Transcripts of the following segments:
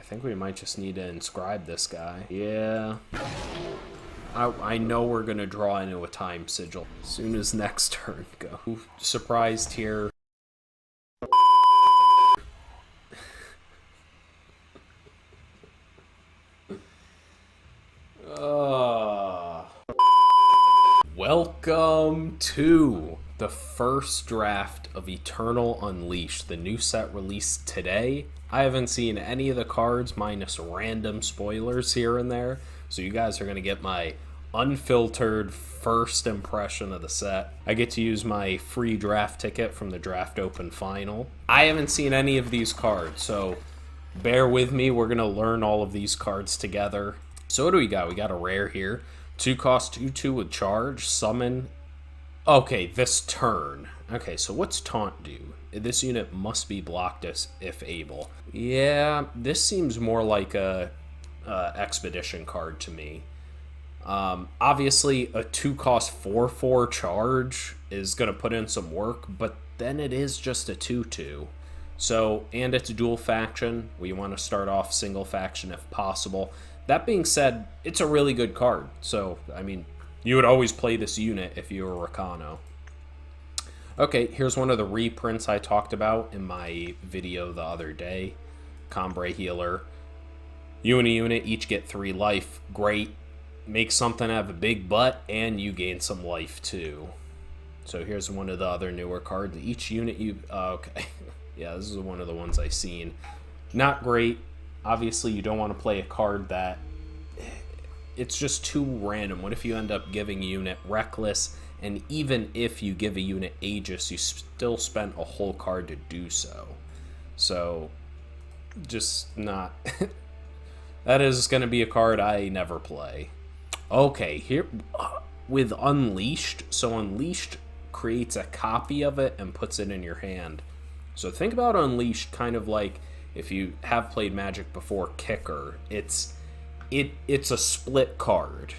think we might just need to inscribe this guy. Yeah. I know we're going to draw into a time sigil as soon as next turn go. Surprised here. Welcome to the first draft of Eternal Unleashed, the new set released today. I haven't seen any of the cards minus random spoilers here and there, so you guys are going to get my unfiltered first impression of the set. I get to use my free draft ticket from the Draft Open Final. I haven't seen any of these cards, so bear with me. We're going to learn all of these cards together. So what do we got? We got a rare here. 2 cost 2/2 with charge, summon. Okay, this turn. Okay, so what's taunt do? This unit must be blocked if able. Yeah, this seems more like a expedition card to me. Obviously, a 2 cost 4/4 charge is going to put in some work, but then it is just a 2/2. So, and it's dual faction. We want to start off single faction if possible. That being said, it's a really good card. So, I mean, you would always play this unit if you were Rakano. Okay, here's one of the reprints I talked about in my video the other day. Combre Healer. You and a unit each get 3 life. Great. Make something have a big butt, and you gain some life too. So here's one of the other newer cards. Each unit you... okay. Yeah, this is one of the ones I've seen. Not great. Obviously, you don't want to play a card that... it's just too random. What if you end up giving a unit Reckless, and even if you give a unit Aegis, you still spent a whole card to do so. So, just not... that is going to be a card I never play. Okay, here... with Unleashed. So Unleashed creates a copy of it and puts it in your hand. So think about Unleashed kind of like... if you have played Magic before, Kicker, it's a split card.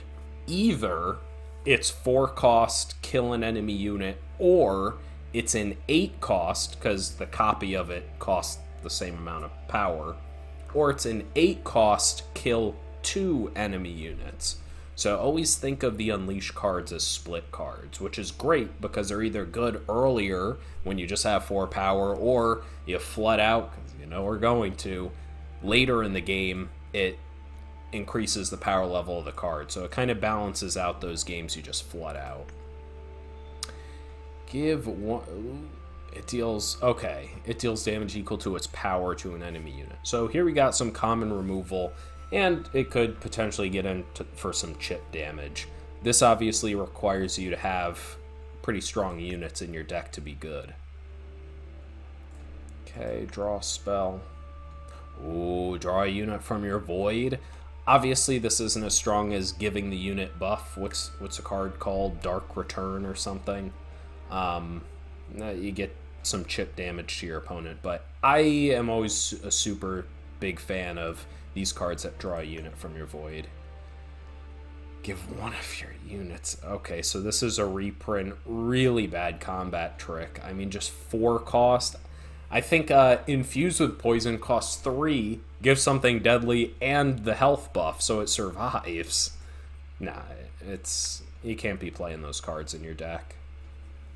Either it's 4 cost, kill an enemy unit, or it's an 8 cost, because the copy of it costs the same amount of power, or it's an 8 cost, kill 2 enemy units. So always think of the Unleashed cards as split cards, which is great because they're either good earlier when you just have 4 power, or you flood out, because you know we're going to. Later in the game, it increases the power level of the card. So it kind of balances out those games you just flood out. Give one... it deals... okay. It deals damage equal to its power to an enemy unit. So here we got some common removal, and it could potentially get in for some chip damage. This obviously requires you to have pretty strong units in your deck to be good. Okay, draw a spell. Ooh, draw a unit from your void. Obviously, this isn't as strong as giving the unit buff. What's a card called? Dark Return or something. You get some chip damage to your opponent, but I am always a super big fan of these cards that draw a unit from your void. Give one of your units. Okay, so this is a reprint. Really bad combat trick. I mean, just 4 cost. I think Infused with Poison costs 3. Give something deadly and the health buff so it survives. Nah, you can't be playing those cards in your deck.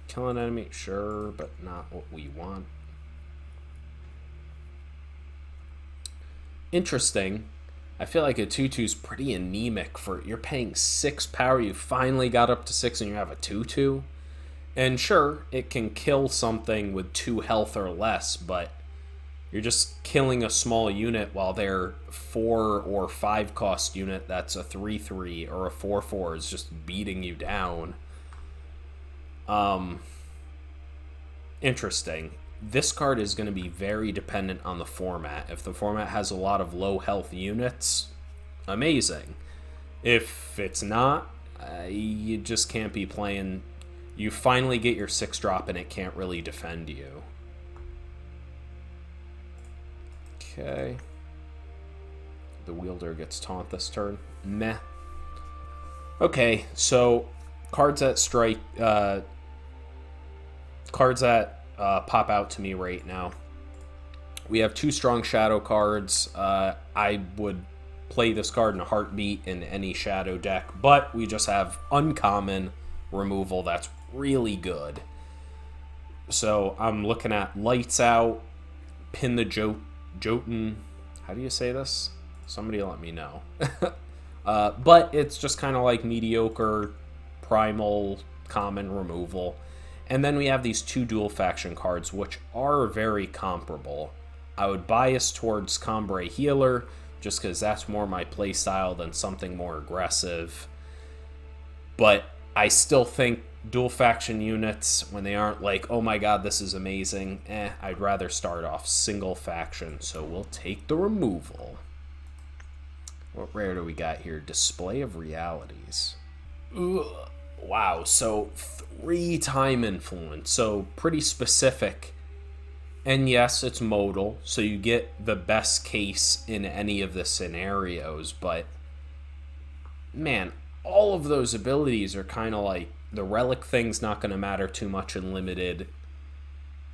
Kill an enemy, sure, but not what we want. Interesting. I feel like a 2/2 is pretty anemic for... you're paying 6 power, you finally got up to 6, and you have a 2/2. And sure, it can kill something with 2 health or less, but you're just killing a small unit while their 4 or 5 cost unit that's a 3/3 or a 4/4 is just beating you down. Interesting. This card is going to be very dependent on the format. If the format has a lot of low health units, amazing. If it's not, you just can't be playing... you finally get your 6-drop and it can't really defend you. Okay. The wielder gets taunt this turn. Meh. Okay, so cards that strike... cards that pop out to me right now. We have 2 strong shadow cards. I would play this card in a heartbeat in any shadow deck, but we just have uncommon removal that's really good. So I'm looking at Lights Out, Pin the Jotun. How do you say this? Somebody let me know. But it's just kind of like mediocre, primal, common removal. And then we have these 2 dual faction cards, which are very comparable. I would bias towards Combray Healer, just because that's more my playstyle than something more aggressive. But I still think dual faction units, when they aren't like, oh my god, this is amazing, I'd rather start off single faction. So we'll take the removal. What rare do we got here? Display of Realities. Ugh. Wow, so 3 time influence, so pretty specific. And yes, it's modal, so you get the best case in any of the scenarios, but man, all of those abilities are kind of like, the relic thing's not going to matter too much in limited.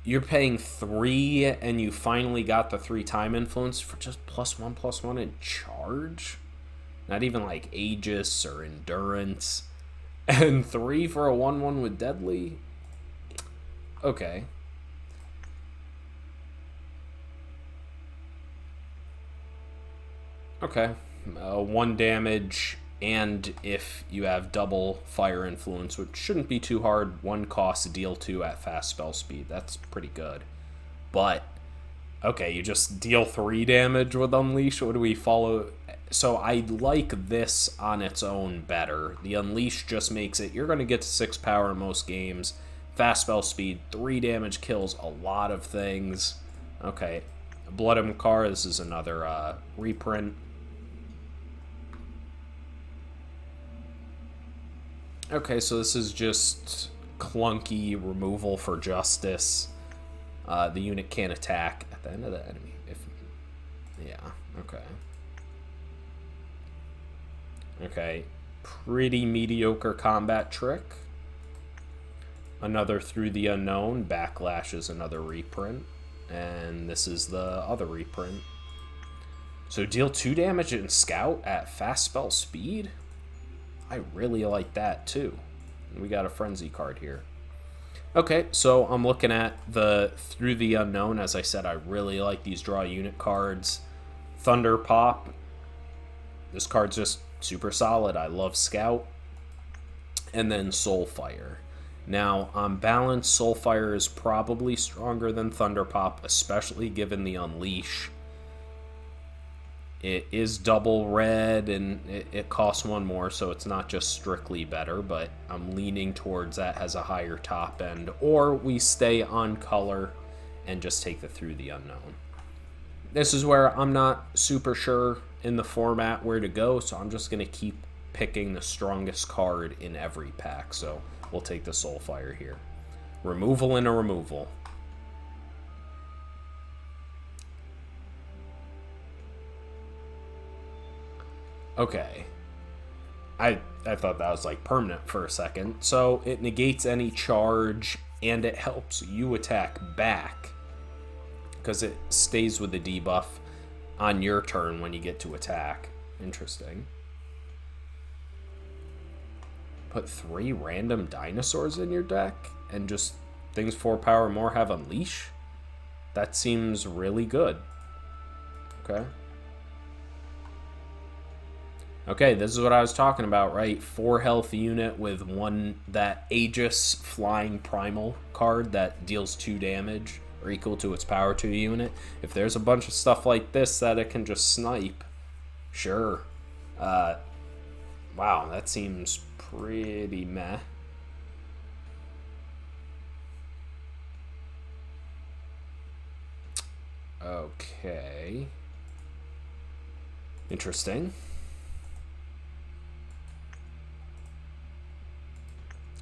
You're paying 3 and you finally got the 3 time influence for just +1/+1 in charge? Not even like Aegis or Endurance. And 3 for a 1/1 with Deadly? Okay. Okay. 1 damage, and if you have double fire influence, which shouldn't be too hard, 1 cost, deal 2 at fast spell speed. That's pretty good. But, okay, you just deal 3 damage with Unleash? What do we follow? So I like this on its own better. The Unleash just makes it, you're going to get to 6 power in most games. Fast spell speed, 3 damage kills a lot of things. Okay, Blood and Makar, this is another reprint. Okay, so this is just clunky removal for justice. The unit can't attack at the end of the enemy. Yeah, okay. Okay, pretty mediocre combat trick. Another Through the Unknown. Backlash is another reprint. And this is the other reprint. So deal 2 damage in Scout at fast spell speed? I really like that too. We got a Frenzy card here. Okay, so I'm looking at the Through the Unknown. As I said, I really like these draw unit cards. Thunder Pop. This card's just super solid. I love Scout. And then Soulfire. Now, on balance, Soulfire is probably stronger than Thunder Pop, especially given the Unleash. It is double red, and it costs 1 more, so it's not just strictly better, but I'm leaning towards that has a higher top end. Or we stay on color and just take the Through the Unknown. This is where I'm not super sure in the format where to go, so I'm just going to keep picking the strongest card in every pack. So we'll take the Soulfire here. Removal and a removal. Okay. I thought that was like permanent for a second. So it negates any charge and it helps you attack back because it stays with the debuff on your turn when you get to attack. Interesting. Put 3 random dinosaurs in your deck and just things 4 power or more have Unleash? That seems really good. Okay. Okay, this is what I was talking about, right? 4 health unit with that Aegis flying primal card that deals 2 damage or equal to its power 2 unit. If there's a bunch of stuff like this that it can just snipe, sure. Wow, that seems pretty meh. Okay. Interesting.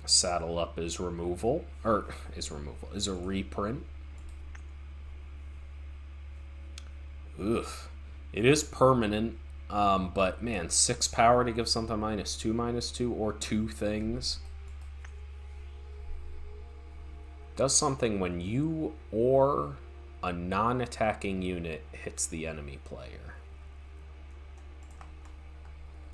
Saddle Up is removal, is a reprint. Ugh. It is permanent, but man, 6 power to give something -2/-2 or 2 things. Does something when you or a non-attacking unit hits the enemy player.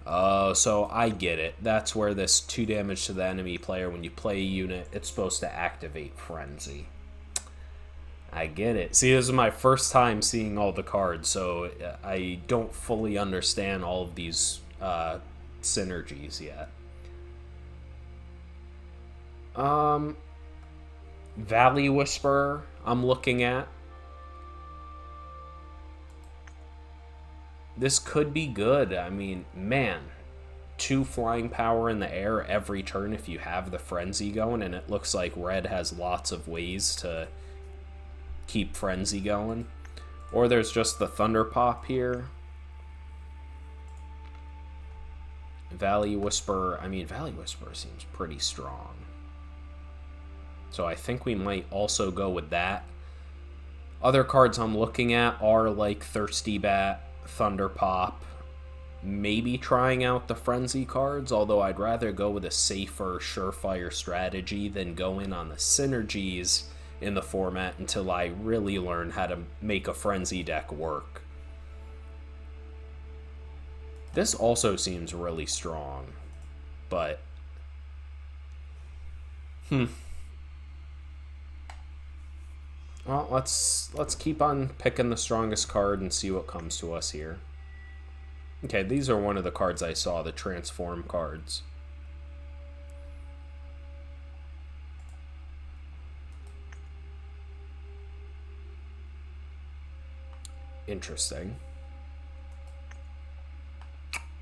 Oh, so I get it. That's where this 2 damage to the enemy player, when you play a unit, it's supposed to activate Frenzy. I get it. See, this is my first time seeing all the cards, so I don't fully understand all of these synergies yet. Valley Whisperer, I'm looking at. This could be good. I mean, man, 2 flying power in the air every turn if you have the Frenzy going, and it looks like red has lots of ways to keep Frenzy going. Or there's just the Thunder Pop here. Valley Whisperer, I mean, Valley Whisperer seems pretty strong. So I think we might also go with that. Other cards I'm looking at are like Thirsty Bat, Thunder Pop, maybe trying out the Frenzy cards, although I'd rather go with a safer, surefire strategy than go in on the synergies in the format until I really learn how to make a Frenzy deck work. This also seems really strong, but well, let's keep on picking the strongest card and see what comes to us here. Okay, these are one of the cards I saw, the transform cards. Interesting.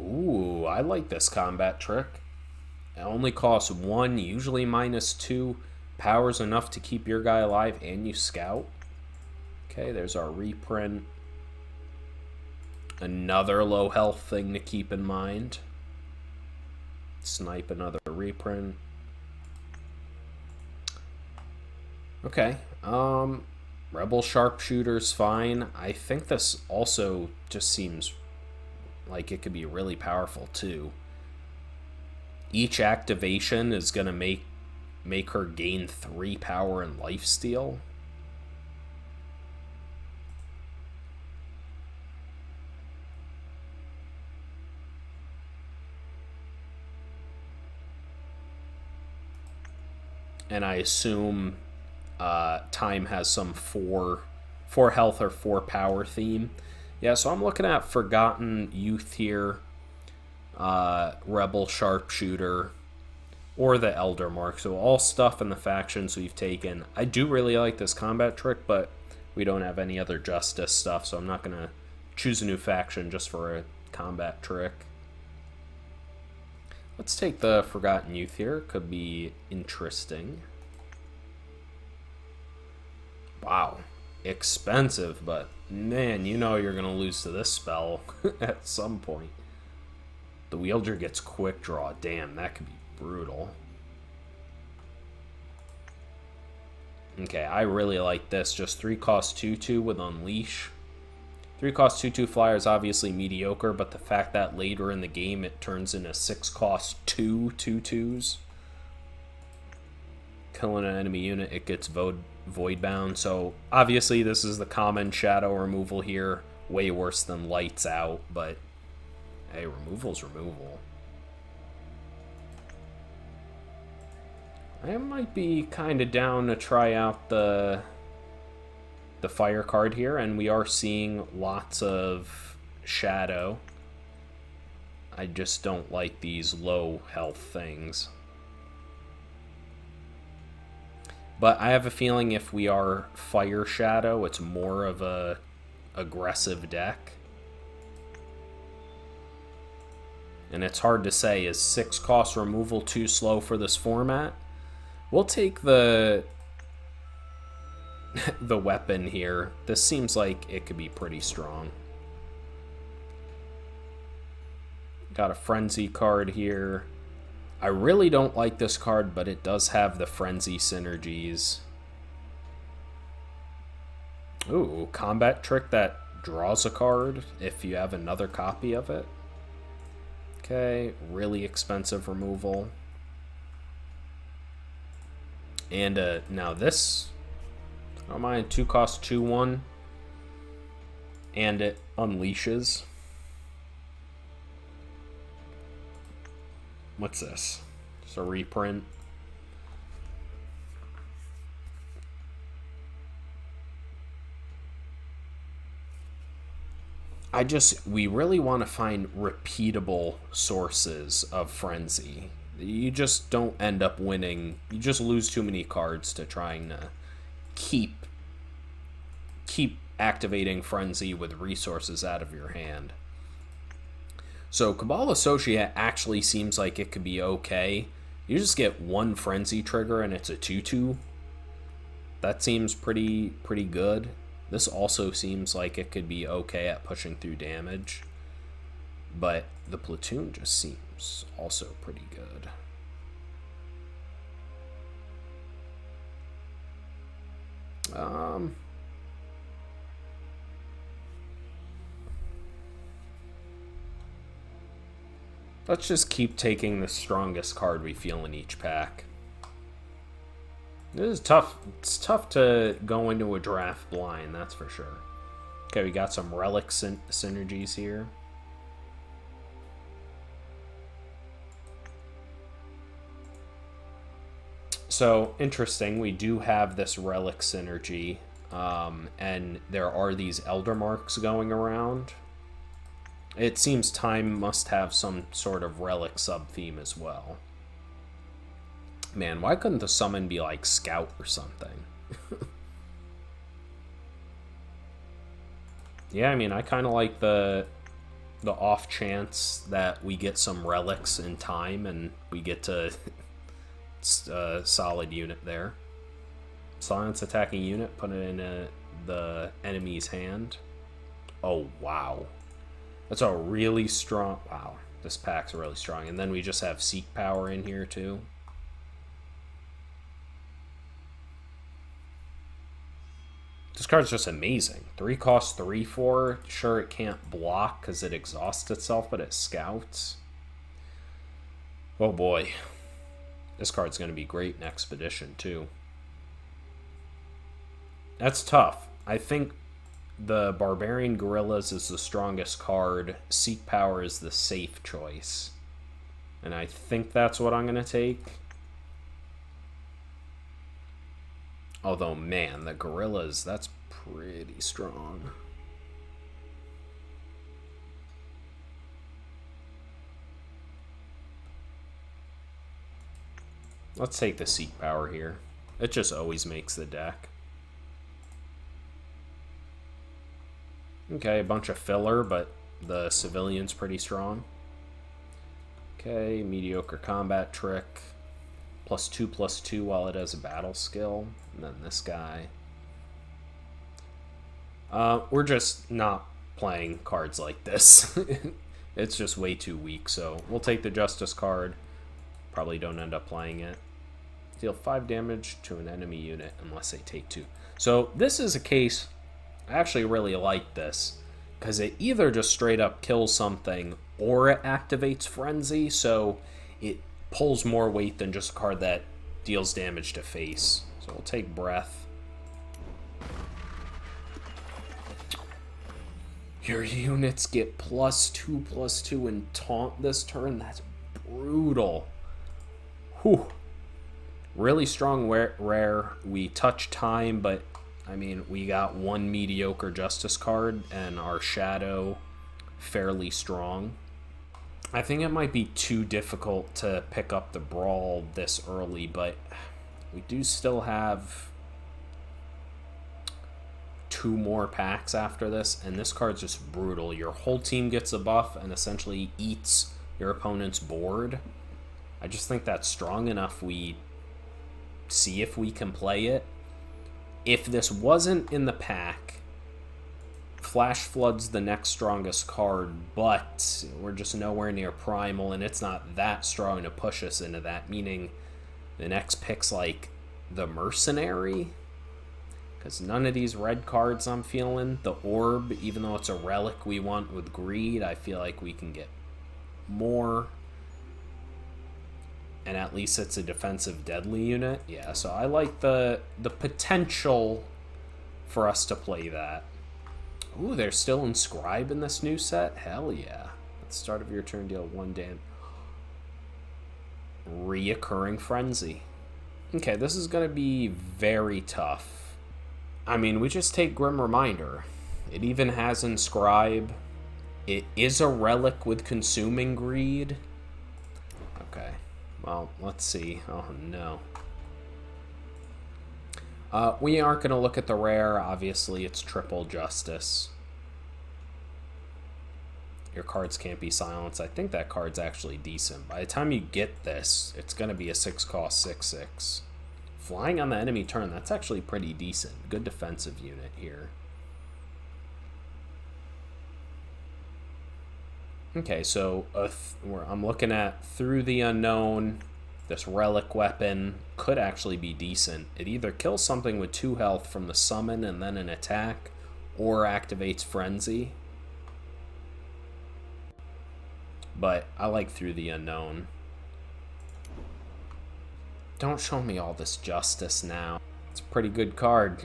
Ooh, I like this combat trick. It only costs 1, usually -2. Power's enough to keep your guy alive and you scout. Okay, there's our reprint. Another low health thing to keep in mind. Snipe another reprint. Okay, Rebel Sharpshooter's fine. I think this also just seems like it could be really powerful too. Each activation is gonna make her gain 3 power and lifesteal. And I assume time has some 4 health or 4 power theme. Yeah, so I'm looking at Forgotten Youth here, Rebel Sharpshooter, or the Elder Mark. So all stuff in the factions we've taken. I do really like this combat trick, but we don't have any other Justice stuff, so I'm not going to choose a new faction just for a combat trick. Let's take the Forgotten Youth here. Could be interesting. Wow. Expensive, but man, you know you're going to lose to this spell at some point. The wielder gets quick draw. Damn, that could be brutal. Okay, I really like this. Just 3 cost 2/2 with Unleash. 3 cost 2/2 flyer is obviously mediocre, but the fact that later in the game it turns into 6 cost 2/2s. Killing an enemy unit, it gets void bound. So obviously this is the common shadow removal here. Way worse than Lights Out, but hey, removal's removal. I might be kind of down to try out the fire card here, and we are seeing lots of shadow. I just don't like these low health things. But I have a feeling if we are fire shadow, it's more of a aggressive deck. And it's hard to say, is 6 cost removal too slow for this format? We'll take the weapon here. This seems like it could be pretty strong. Got a Frenzy card here. I really don't like this card, but it does have the Frenzy synergies. Ooh, combat trick that draws a card if you have another copy of it. Okay, really expensive removal. And now this... I don't mind. 2 cost 2/1. And it unleashes. What's this? Just a reprint. We really want to find repeatable sources of Frenzy. You just don't end up winning. You just lose too many cards to trying to keep activating Frenzy with resources out of your hand. So Cabal Associate actually seems like it could be okay. You just get 1 Frenzy trigger and it's a 2/2. That seems pretty good. This also seems like it could be okay at pushing through damage. But the platoon just seems also pretty good. Let's just keep taking the strongest card we feel in each pack. This is tough. It's tough to go into a draft blind, that's for sure. Okay, we got some relic synergies here. So, interesting, we do have this relic synergy, and there are these elder marks going around. It seems Time must have some sort of relic sub-theme as well. Man, why couldn't the summon be like Scout or something? Yeah, I mean, I kind of like the off chance that we get some relics in Time and we get to solid unit there. Silence attacking unit, put it in the enemy's hand. Oh, wow. That's a really strong... Wow, this pack's really strong. And then we just have Seek Power in here, too. This card's just amazing. 3 cost 3/4. Sure, it can't block because it exhausts itself, but it scouts. Oh, boy. This card's going to be great in Expedition, too. That's tough. I think the Barbarian Guerrillas is the strongest card. Seek Power is the safe choice. And I think that's what I'm going to take. Although, man, the Guerrillas, that's pretty strong. Let's take the Seek Power here. It just always makes the deck. Okay, a bunch of filler, but the civilian's pretty strong. Okay, mediocre combat trick. +2/+2 while it has a battle skill. And then this guy. We're just not playing cards like this. It's just way too weak, so we'll take the Justice card. Probably don't end up playing it. Deal 5 damage to an enemy unit unless they take 2. So this is a case... I actually really like this, because it either just straight up kills something or it activates Frenzy, so it pulls more weight than just a card that deals damage to face. So we'll take Breath. Your units get +2/+2 and taunt this turn. That's brutal. Whew. Really strong rare. We touch Time, but I mean, we got 1 mediocre Justice card, and our Shadow fairly strong. I think it might be too difficult to pick up the Brawl this early, but we do still have 2 more packs after this, and this card's just brutal. Your whole team gets a buff and essentially eats your opponent's board. I just think that's strong enough. We see if we can play it. If this wasn't in the pack, Flash Flood's the next strongest card, but we're just nowhere near Primal, and it's not that strong to push us into that, meaning the next pick's like the Mercenary, because none of these red cards I'm feeling. The Orb, even though it's a relic we want with Greed, I feel like we can get more. And at least it's a defensive deadly unit. Yeah, so I like the potential for us to play that. Ooh, they're still Inscribe in this new set? Hell yeah. At the start of your turn, deal 1 damage. Reoccurring Frenzy. Okay, this is going to be very tough. I mean, we just take Grim Reminder. It even has Inscribe. It is a relic with Consuming Greed. Okay, well, let's see. Oh, no. We aren't going to look at the rare. Obviously, it's triple Justice. Your cards can't be silenced. I think that card's actually decent. By the time you get this, it's going to be a 6-cost 6/6. Flying on the enemy turn, that's actually pretty decent. Good defensive unit here. Okay, so I'm looking at Through the Unknown. This relic weapon could actually be decent. It either kills something with 2 health from the summon and then an attack, or activates Frenzy. But I like Through the Unknown. Don't show me all this Justice now. It's a pretty good card.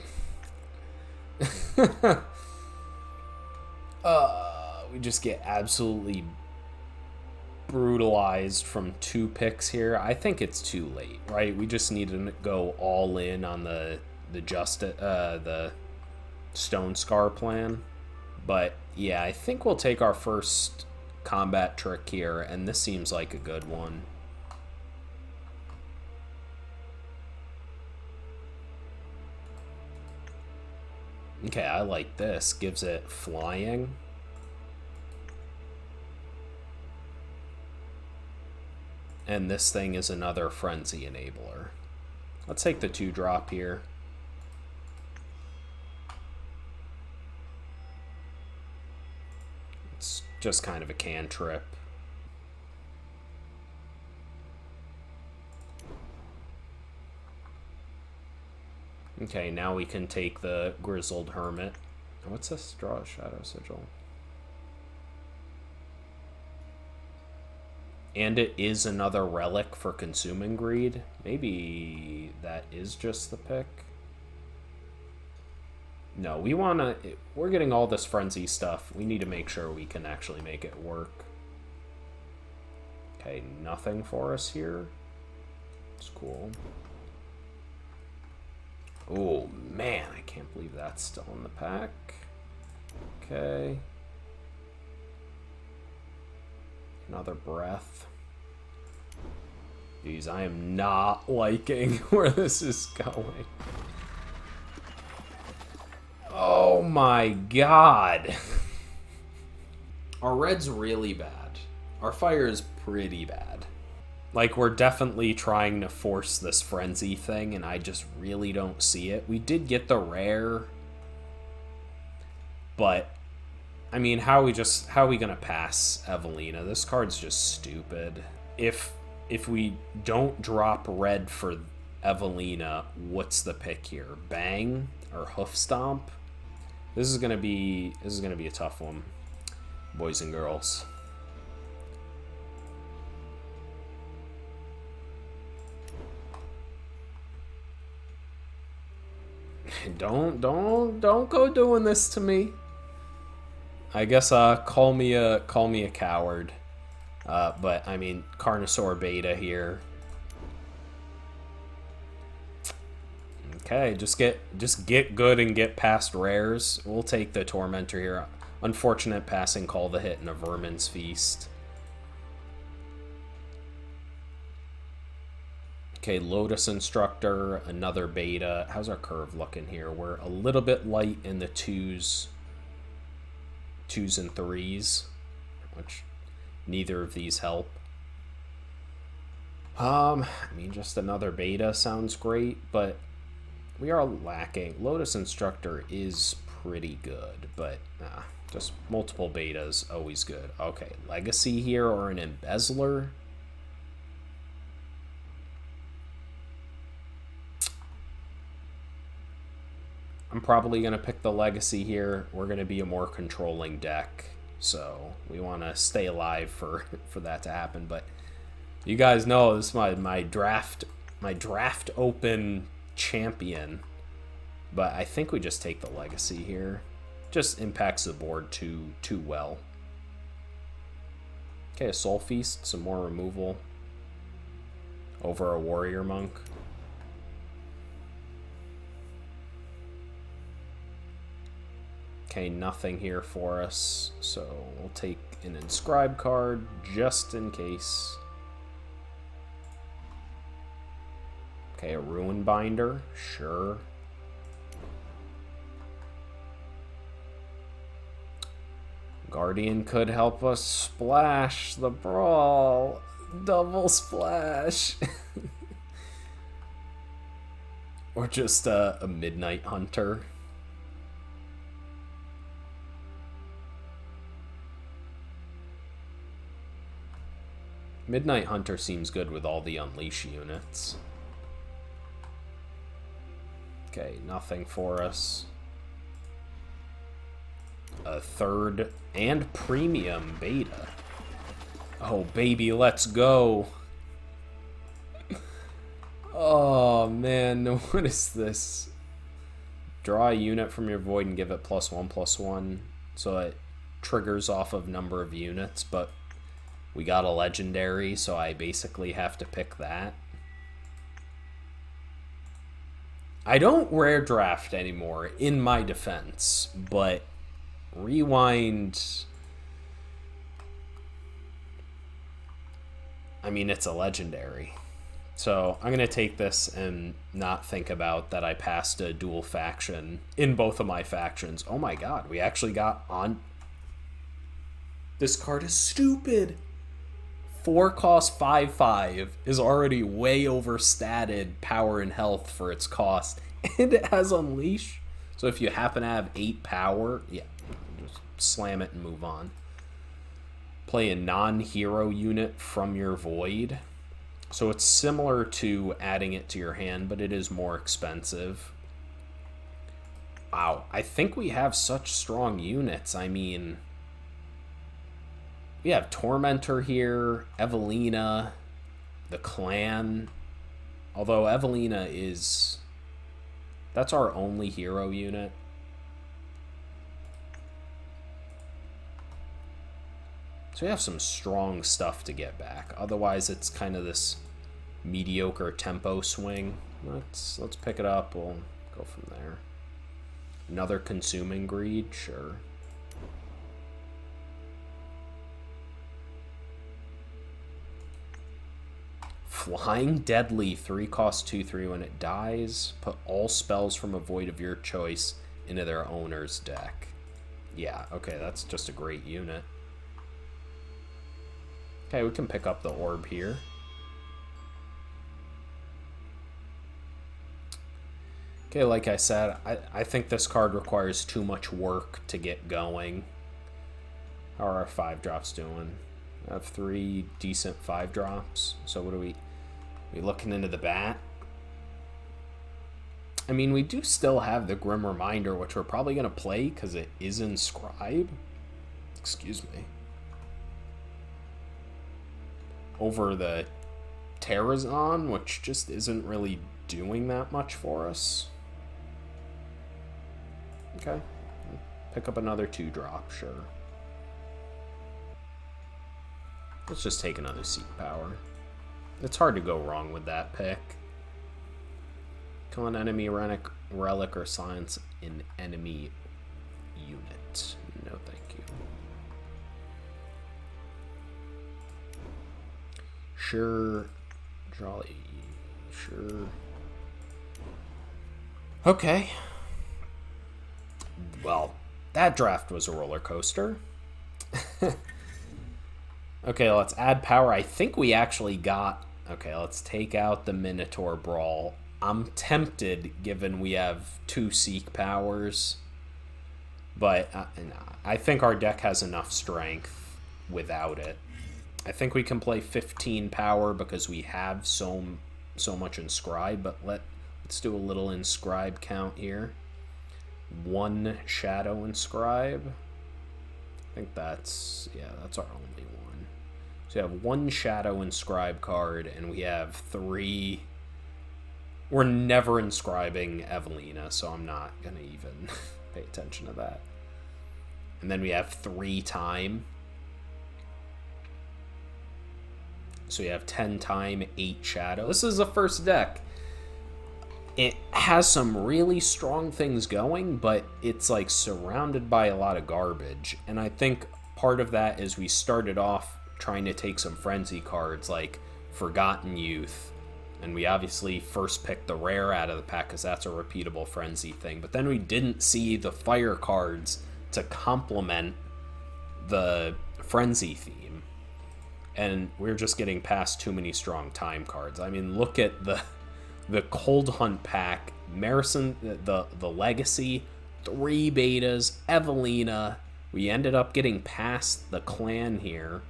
We just get absolutely brutalized from 2 picks here. I think it's too late, right? We just need to go all in on the Stone Scar plan. But yeah, I think we'll take our first combat trick here, and this seems like a good one. Okay, I like this. Gives it flying. And this thing is another Frenzy enabler. Let's take the 2-drop here. It's just kind of a cantrip. Okay, now we can take the Grizzled Hermit. What's this? Draw a Shadow Sigil. And it is another relic for Consuming Greed. Maybe that is just the pick. No, we're getting all this Frenzy stuff. We need to make sure we can actually make it work. Okay, nothing for us here. It's cool. Oh, man, I can't believe that's still in the pack. Okay. Another Breath. Jeez, I am not liking where this is going. Oh my god. Our red's really bad. Our fire is pretty bad. Like, we're definitely trying to force this Frenzy thing, and I just really don't see it. We did get the rare, but I mean, how are we gonna pass Evelina? This card's just stupid. If we don't drop red for Evelina, what's the pick here? Bang or Hoof Stomp? This is gonna be a tough one, boys and girls. Don't go doing this to me. I guess call me a coward. But I mean, Carnosaur Beta here. Okay, just get good and get past rares. We'll take the Tormentor here. Unfortunate passing Call the Hit and a Vermin's Feast. Okay, Lotus Instructor, another beta. How's our curve looking here? We're a little bit light in the twos and threes, which neither of these help. I mean, just another beta sounds great, but we are lacking. Lotus Instructor is pretty good, but just multiple betas, always good. Okay, Legacy here or an Embezzler. I'm probably going to pick the Legacy here. We're going to be a more controlling deck, so we want to stay alive for that to happen. But you guys know this is my draft open champion. But I think we just take the legacy here. Just impacts the board too well. Okay, a Soul Feast, some more removal over a Warrior Monk. Okay, nothing here for us, so we'll take an Inscribe card just in case. Okay, a Ruin Binder, sure. Guardian could help us splash the brawl. Double splash. Or just a Midnight Hunter. Midnight Hunter seems good with all the Unleash units. Okay, nothing for us. A third and premium beta. Oh, baby, let's go. Oh, man, what is this? Draw a unit from your void and give it +1/+1. So it triggers off of number of units, but we got a legendary, so I basically have to pick that. I don't rare draft anymore, in my defense, but Rewind, I mean, it's a legendary. So I'm going to take this and not think about that I passed a dual faction in both of my factions. Oh my god, we actually got on... This card is stupid. 4 cost 5/5 is already way overstated power and health for its cost. And it has Unleash. So if you happen to have 8 power, yeah, just slam it and move on. Play a non-hero unit from your void. So it's similar to adding it to your hand, but it is more expensive. Wow, I think we have such strong units. I mean, we have Tormentor here, Evelina, the Clan. Although Evelina is... That's our only hero unit. So we have some strong stuff to get back. Otherwise, it's kind of this mediocre tempo swing. Let's pick it up. We'll go from there. Another Consuming Greed, sure. Flying Deadly, 3 cost 2/3 when it dies. Put all spells from a void of your choice into their owner's deck. Yeah, okay, that's just a great unit. Okay, we can pick up the orb here. Okay, like I said, I think this card requires too much work to get going. How are our 5-drops doing? I have 3 decent 5-drops. So what are we looking into the bat? I mean, we do still have the Grim Reminder, which we're probably going to play because it is Inscribe. Excuse me. Over the Terrazon, which just isn't really doing that much for us. Okay. Pick up another 2-drop, sure. Let's just take another Seek Power. It's hard to go wrong with that pick. Kill an enemy relic or silence an enemy unit. No, thank you. Sure. Jolly. Sure. Okay. Well, that draft was a roller coaster. Okay, let's add power. I think we actually got... Okay, let's take out the Minotaur Brawl. I'm tempted, given we have 2 Seek powers. But I think our deck has enough strength without it. I think we can play 15 power because we have so much Inscribe, but let's do a little Inscribe count here. 1 Shadow Inscribe. I think that's our only one. So we have 1 Shadow Inscribe card, and we have 3 We're never inscribing Evelina, so I'm not going to even pay attention to that. And then we have 3 time. So we have 10 time, 8 shadow. This is the first deck. It has some really strong things going, but it's like surrounded by a lot of garbage. And I think part of that is we started off trying to take some frenzy cards like Forgotten Youth. And we obviously first picked the rare out of the pack because that's a repeatable frenzy thing. But then we didn't see the fire cards to complement the frenzy theme. And we're just getting past too many strong time cards. I mean, look at the Cold Hunt pack, Marison, the Legacy, 3 betas, Evelina. We ended up getting past the clan here.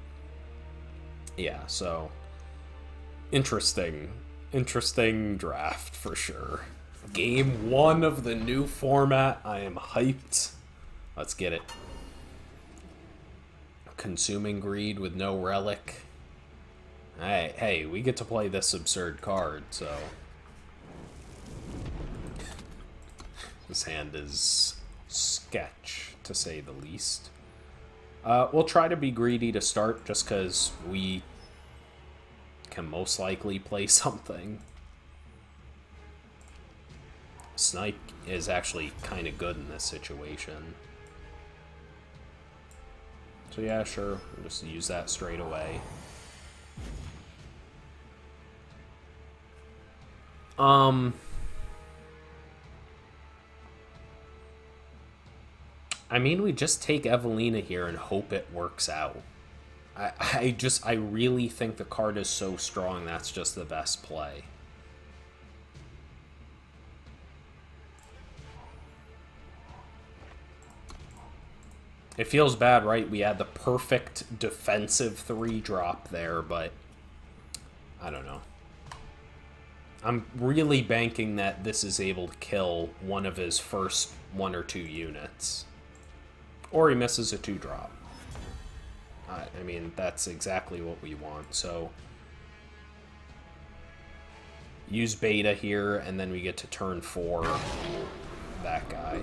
Yeah, so interesting draft for sure. Game 1 of the new format. I am hyped. Let's get it. Consuming Greed with no relic. Hey, we get to play this absurd card, so this hand is sketch, to say the least. We'll try to be greedy to start, just because we can most likely play something. Snipe is actually kind of good in this situation. So yeah, sure, we'll just use that straight away. I mean, we just take Evelina here and hope it works out. I really think the card is so strong, that's just the best play. It feels bad, right? We had the perfect defensive 3-drop there, but I don't know. I'm really banking that this is able to kill one of his first 1 or 2 units. Or he misses a 2-drop. I mean, that's exactly what we want. So use beta here, and then we get to turn 4 that guy.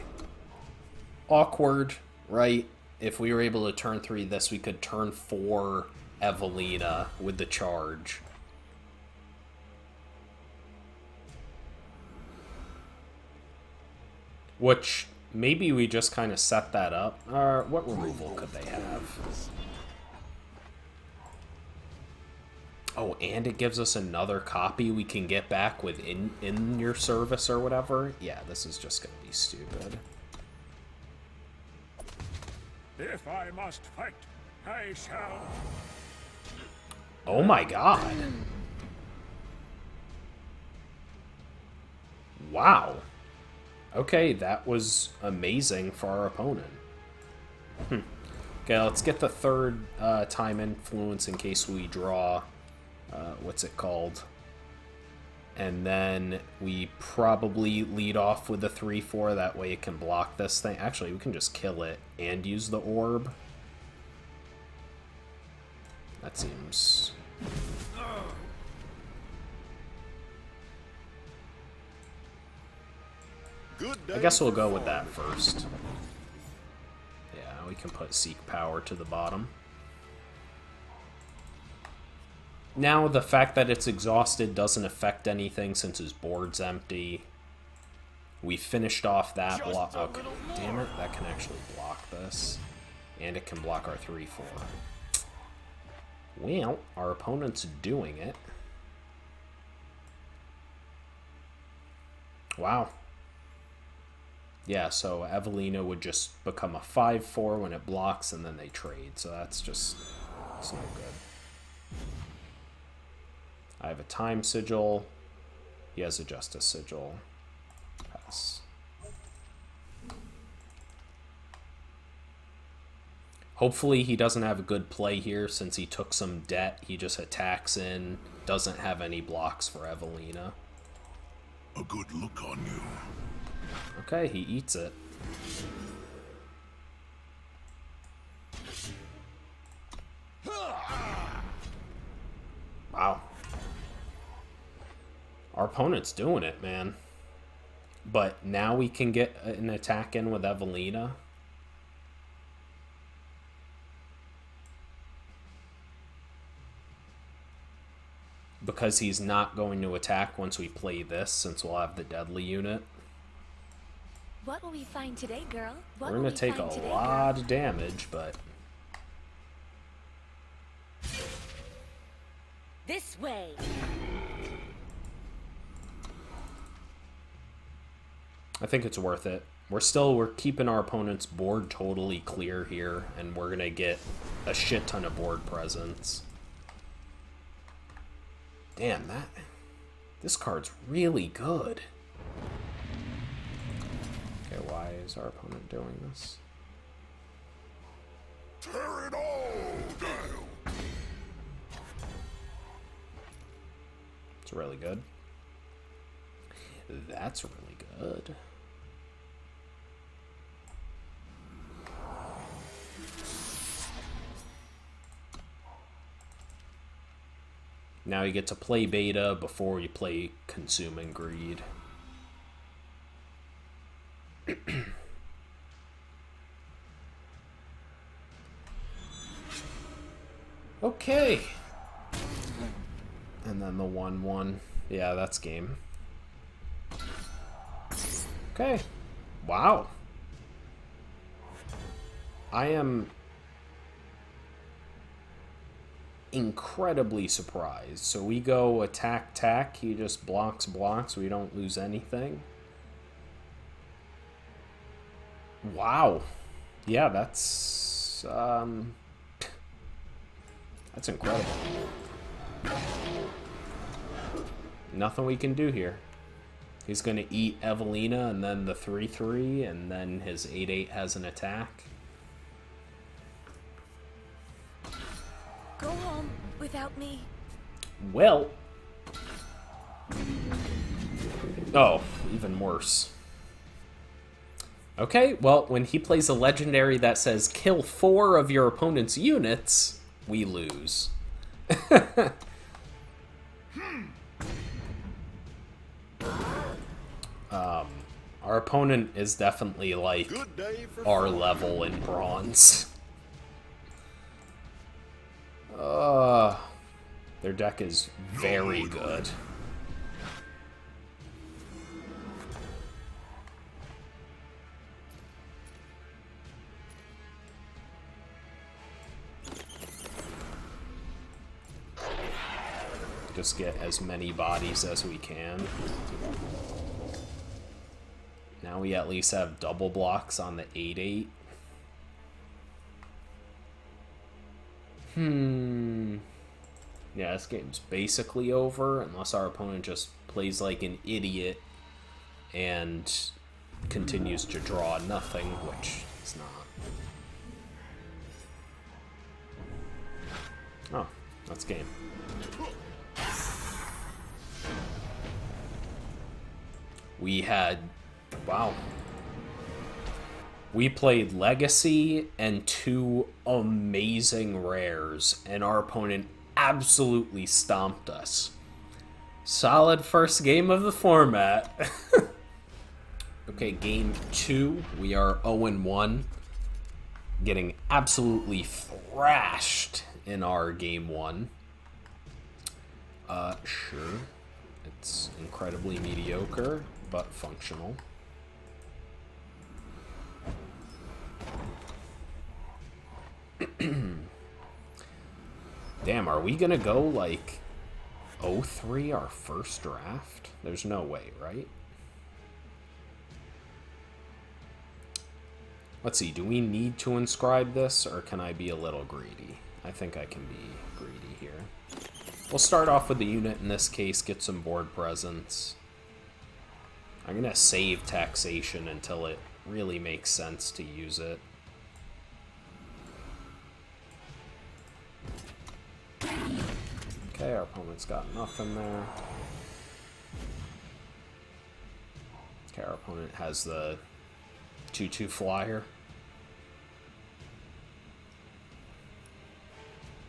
Awkward, right? If we were able to turn 3 this, we could turn 4 Evelina with the charge. Which, maybe we just kind of set that up. What removal could they have? Oh, and it gives us another copy we can get back with in your service or whatever. Yeah, this is just gonna be stupid. If I must fight, I shall. Oh my god. Wow. Okay, that was amazing for our opponent. Okay, let's get the 3rd time influence in case we draw, what's it called? And then we probably lead off with the 3/4, that way it can block this thing. Actually, we can just kill it and use the orb. That seems... I guess we'll go with that first. Yeah, we can put Seek Power to the bottom. Now, the fact that it's exhausted doesn't affect anything since his board's empty. We finished off that block. Okay, damn it, that can actually block this. And it can block our 3/4. Well, our opponent's doing it. Wow. Yeah, so Evelina would just become a 5/4 when it blocks, and then they trade. So that's just... it's no good. I have a Time Sigil. He has a Justice Sigil. Pass. Hopefully he doesn't have a good play here since he took some debt. He just attacks in, doesn't have any blocks for Evelina. A good look on you. Okay, he eats it. Wow. Our opponent's doing it, man. But now we can get an attack in with Evelina. Because he's not going to attack once we play this, since we'll have the deadly unit. What will we find today, girl? We're going to take a lot of damage, but... This way! I think it's worth it. We're keeping our opponent's board totally clear here, and we're going to get a shit ton of board presence. Damn, this card's really good. Okay, why is our opponent doing this? Tear it all down. It's really good. That's really good. Now you get to play beta before you play Consuming Greed. Okay. And then the 1/1. Yeah, that's game. Okay. Wow. I am incredibly surprised. So we go attack, he just blocks, we don't lose anything. Wow. Yeah, that's incredible. Nothing we can do here. He's going to eat Evelina and then the 3/3, and then his 8/8 has an attack. Go home without me. Well. Oh, even worse. Okay, well, when he plays a legendary that says kill 4 of your opponent's units, we lose. Our opponent is definitely like our level in bronze. Their deck is very good. Just get as many bodies as we can. Now we at least have double blocks on the 8/8. Yeah, this game's basically over unless our opponent just plays like an idiot and continues to draw nothing, which is not. Oh, that's game. We had... Wow. We played Legacy and 2 amazing rares, and our opponent absolutely stomped us. Solid first game of the format. Okay, game 2. We are 0-1. Getting absolutely thrashed in our game 1. Sure. It's incredibly mediocre, but functional. Damn, are we gonna go like 0-3 our first draft? There's no way, right? Let's see, do we need to inscribe this, or can I be a little greedy? I think I can be greedy here. We'll start off with the unit in this case, get some board presence. I'm gonna save taxation until it really makes sense to use it. Okay, our opponent's got nothing there. Okay, our opponent has the 2/2 flyer.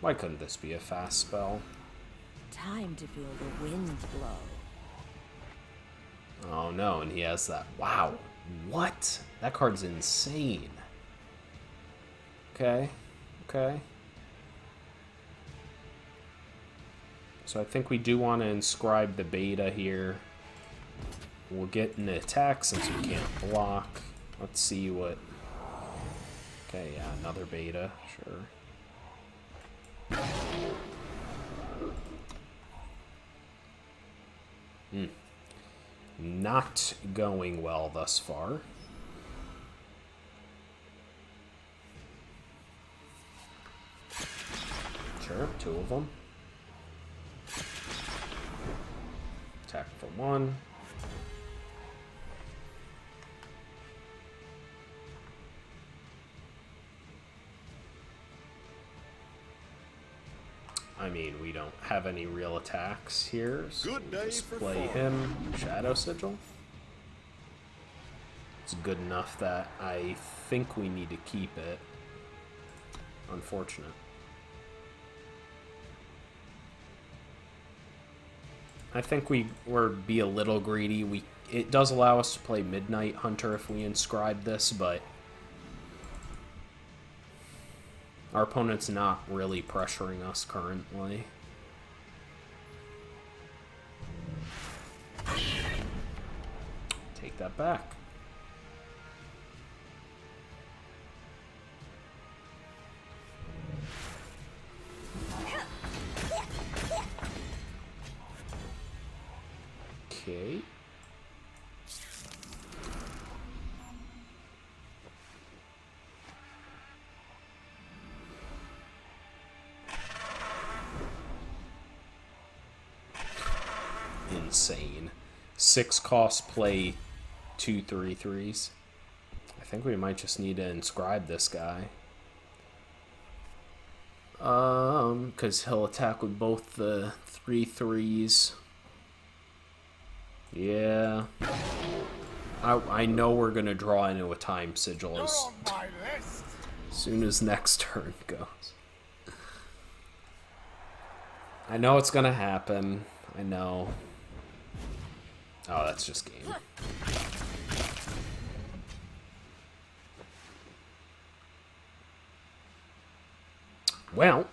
Why couldn't this be a fast spell? Time to feel the wind blow. Oh no, and he has that. Wow. What? That card's insane. Okay. Okay. So I think we do want to inscribe the beta here. We'll get an attack since we can't block. Let's see what... Okay, yeah, another beta. Sure. Not going well thus far. Sure, two of them. Attack for one. I mean, we don't have any real attacks here, so Good we'll day just for play fun. him. Shadow Sigil. It's good enough that I think we need to keep it. Unfortunate. I think we're be a little greedy. It does allow us to play Midnight Hunter if we inscribe this, but our opponent's not really pressuring us currently. Take that back. Okay. Insane. 6 cost, play 2 3/3s. I think we might just need to inscribe this guy. Because he'll attack with both the 3/3s. Yeah. I know we're gonna draw into a time sigil as On my list. soon as next turn goes. I know it's gonna happen. I know. Oh, that's just game. Well.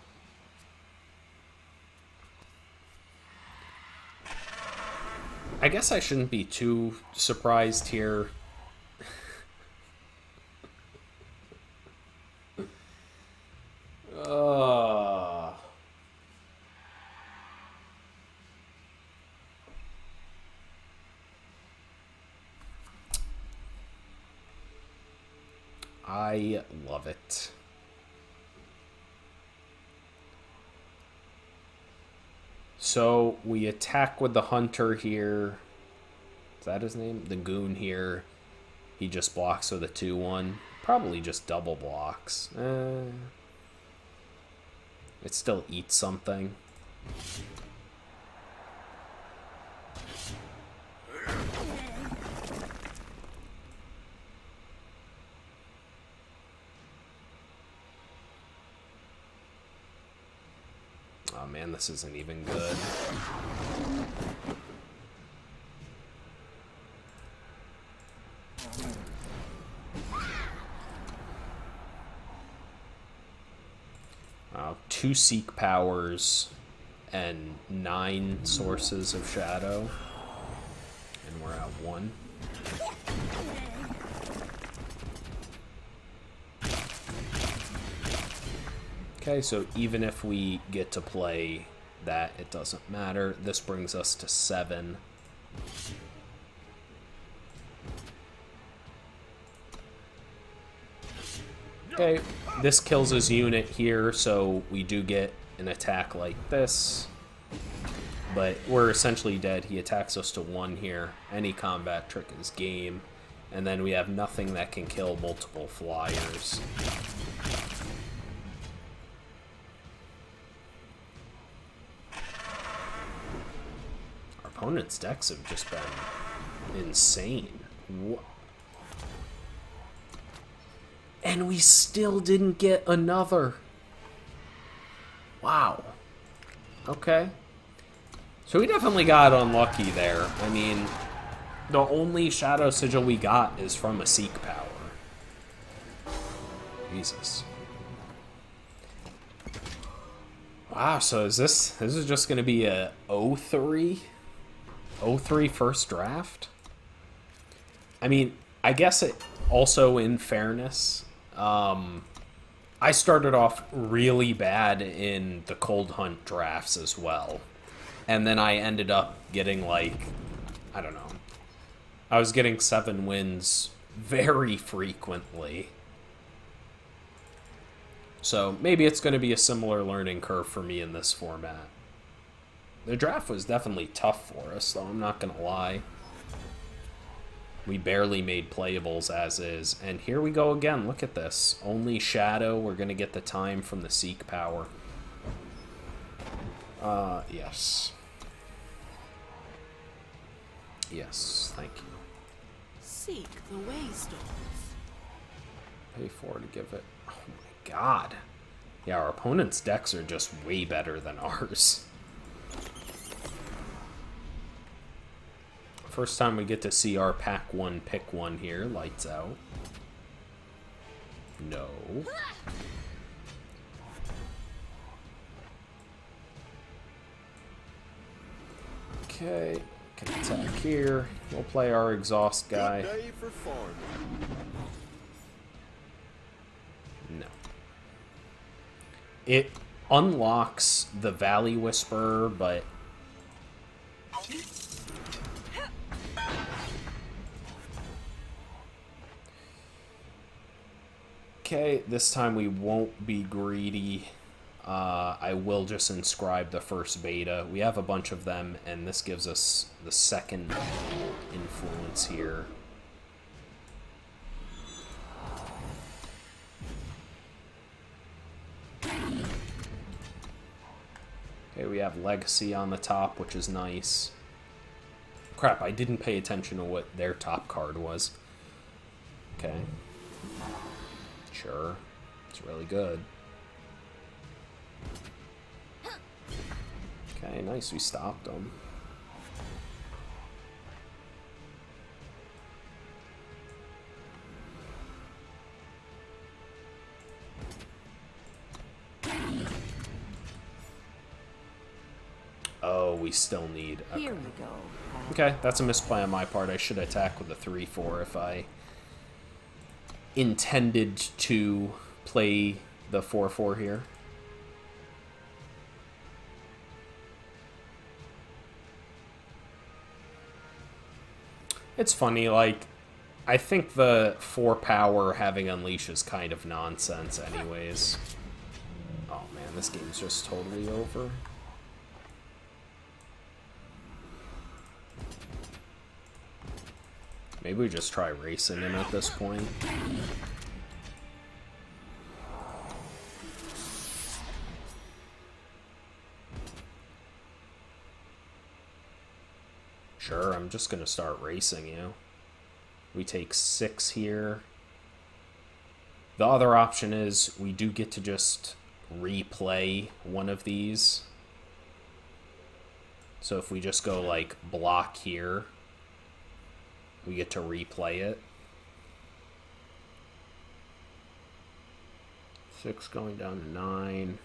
I guess I shouldn't be too surprised here. I love it. So we attack with the hunter here. Is that his name? The goon here. He just blocks with a 2/1. Probably just double blocks. It still eats something. Oh man, this isn't even good. Two Seek powers and 9 sources of shadow. And we're at 1. Okay, so even if we get to play that, it doesn't matter. This brings us to 7. Okay, this kills his unit here, so we do get an attack like this. But we're essentially dead. He attacks us to 1 here. Any combat trick is game. And then we have nothing that can kill multiple flyers. Our opponent's decks have just been insane. And we still didn't get another. Wow. Okay. So we definitely got unlucky there. I mean, The only Shadow Sigil we got is from a Seek power. Jesus. Wow, so this is just going to be a 0-3 first draft? I mean, I guess it also, in fairness, I started off really bad in the Cold Hunt drafts as well. And then I ended up getting, like, I don't know. I was getting 7 wins very frequently. So maybe it's going to be a similar learning curve for me in this format. The draft was definitely tough for us, though, I'm not going to lie. We barely made playables as is. And here we go again. Look at this. Only Shadow. We're going to get the time from the Seek power. Yes. Yes, thank you. Seek the waystones. Pay 4 to give it. Oh my god. Yeah, our opponent's decks are just way better than ours. First time we get to see our pack 1 pick 1 here. Lights out. No. Okay. Can attack here. We'll play our exhaust guy. Good day for farming. No. It unlocks the Valley Whisperer, but okay, this time we won't be greedy. I will just inscribe the first beta. We have a bunch of them, and this gives us the second influence here. Okay, we have Legacy on the top, which is nice. Crap, I didn't pay attention to what their top card was. Okay. Sure. It's really good. Okay, nice, we stopped them. Oh, we still need... Okay. Here we go. Okay, that's a misplay on my part. I should attack with a 3-4 if I intended to play the 4-4 here. It's funny, like, I think the 4 power having Unleash is kind of nonsense anyways. Oh man, this game's just totally over. Maybe we just try racing him at this point. Sure, I'm just gonna start racing you. We take 6 here. The other option is we do get to just replay one of these. So if we just go like block here, we get to replay it. 6 going down to 9.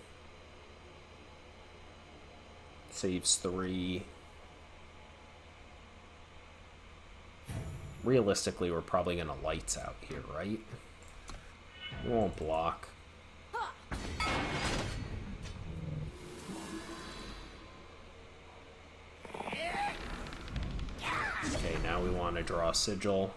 Saves 3. Realistically, we're probably going to lights out here, right? We won't block. Okay, now we want to draw a sigil.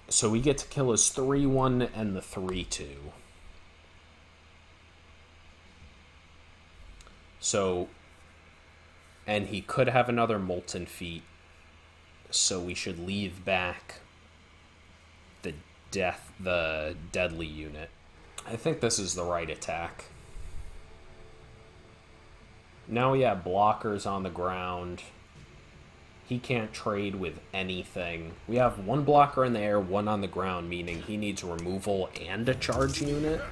So we get to kill his 3-1 and the 3-2. So, and he could have another Molten Feet, so we should leave back the deadly unit. I think this is the right attack. Now we have blockers on the ground. He can't trade with anything. We have one blocker in the air, one on the ground, meaning he needs removal and a charge unit.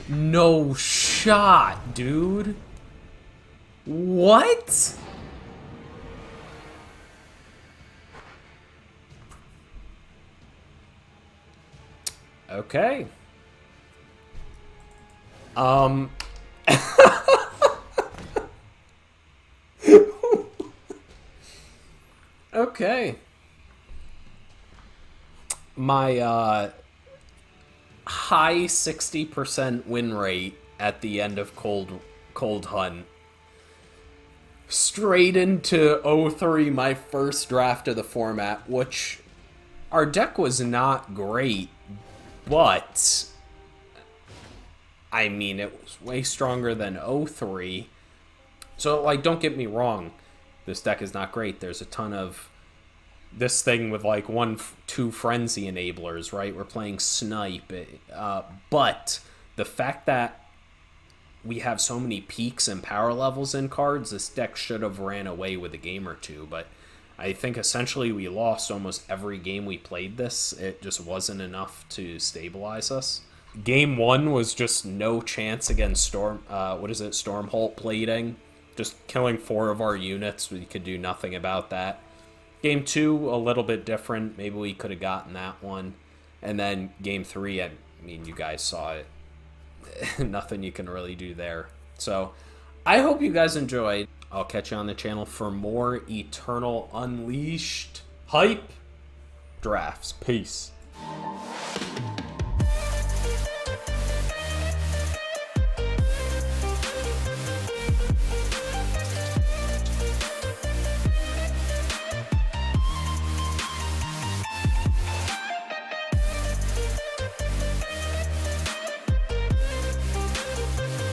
No shot, dude. What? Okay. Okay. My, high 60% win rate at the end of Cold Hunt. Straight into 03, my first draft of the format, which our deck was not great, but I mean, it was way stronger than 03. So, like, don't get me wrong, this deck is not great. There's a ton of this thing with like two frenzy enablers, right? We're playing snipe, but the fact that we have so many peaks and power levels in cards, this deck should have ran away with a game or two. But I think essentially we lost almost every game we played this. It just wasn't enough to stabilize us. Game 1 was just no chance against Stormholt plating, just killing 4 of our units. We could do nothing about that. Game 2, a little bit different. Maybe we could have gotten that one. And then Game 3, I mean, you guys saw it. Nothing you can really do there. So, I hope you guys enjoyed. I'll catch you on the channel for more Eternal Unleashed hype drafts. Peace.